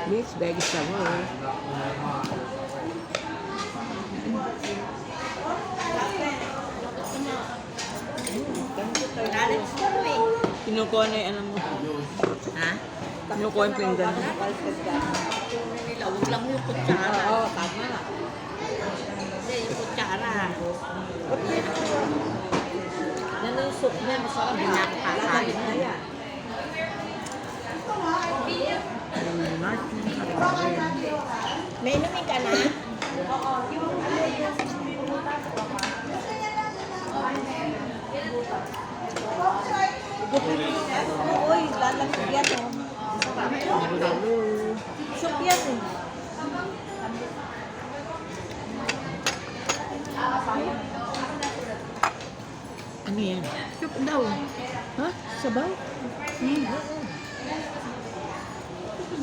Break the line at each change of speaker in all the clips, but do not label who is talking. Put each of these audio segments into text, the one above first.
Mixed vegetable. Kinukuha na yung alam mo.
Ha?
Kinukuha yung pinggan.
Nila, huwag lang yung kutsara.
Oo, tama.
Hindi, yung kutsara. Nanusok niya, masarap. Hindi na ako kakain na yan. May inumin ka na? Uy, lalaki yan o. Soup yan eh.
Ano yan?
Soup daw.
Ha? Sabaw?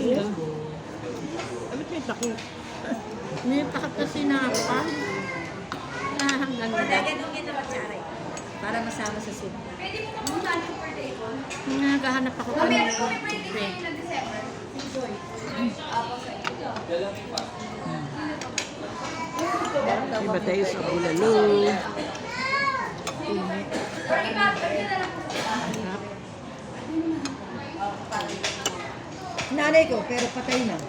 Yes.
Ano may takot?
May pakat na sinapa. Hanggang na.
Para masama sa soup.
Naghahanap ako kami ng tubig.
Iba tayo sa bulalo.
Nanay ko, pero patay na.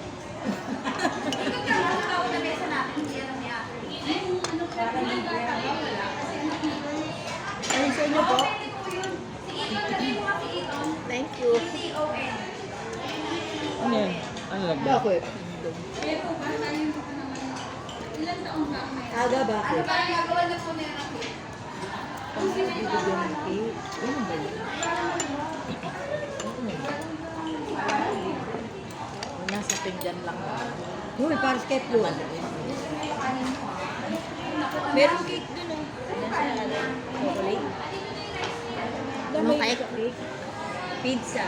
Ay, sa inyo po?
Thank you.
Ano yan? Ano lagda?
Bakit? Aga, bakit? Bibigyan ng cake. Ano ba yun?
Nasa pinggan lang.
Uy, para sa ketlo.
Meron cake dun oh.
Chocolate.
Ano cake?
Cake. Pizza.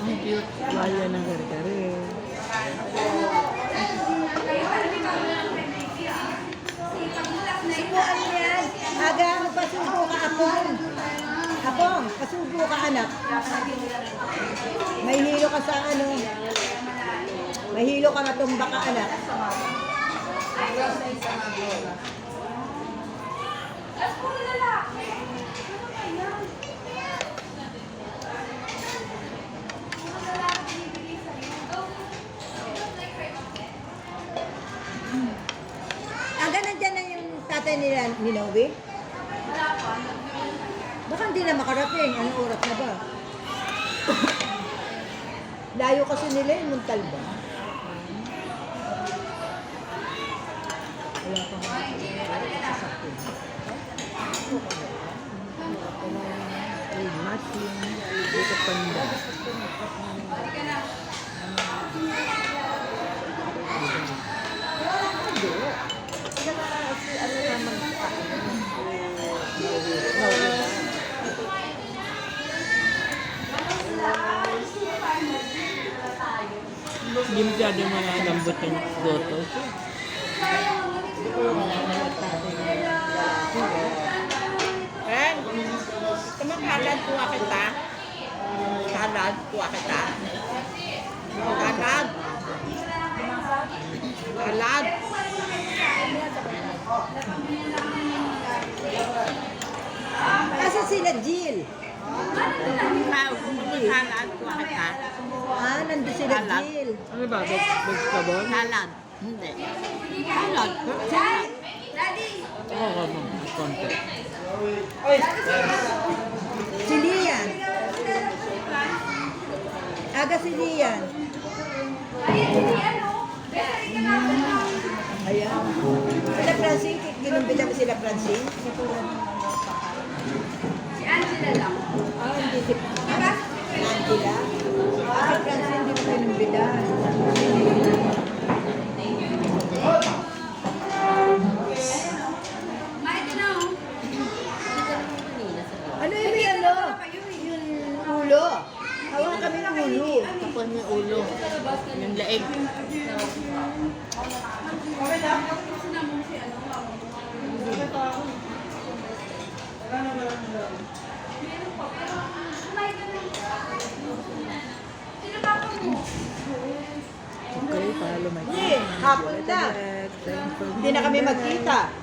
Ang cute.
Wala ng kare-kare.
Subuan mo yan. Aga, magpasubo ka, Apong. Apong, pasubo ka, anak. May hilo ka sa ano. May hilo ka, matumba ka, anak. Aga, nandyan na yung tatay nila ni Noe? Baka hindi na makarating. Anong oras na ba? Layo kasi nila yung Montalba. Wala pa nga sasakyan.
Ay, masin. Dito panda. Hindi masyado mga lambot yung goto.
Ren, kumakalad kuha kita. Salad kuha kita. Salad. Salad.
Kasi sila Jill.
Salad kuha kita.
Ah, nandun sila
Salad.
Jill.
Ano ba? Vegetable?
Salad. Hindi. Salad. Salad.
Oo, ano? Konti.
Si Lian. Aga si Lian. Ayan. Sila Francine, ginumbila mo sila Francine?
Si Angela lang.
Ah, hindi si Angela. Ah, si Francine, hindi mo ginumbila.
Ay, ito na oh.
Ano yung may ano? Yung ulo. Hawa kami ng ulo.
Tapos may ulo. Yung leeg.
Hindi, hapon na. Hindi na kami magkita.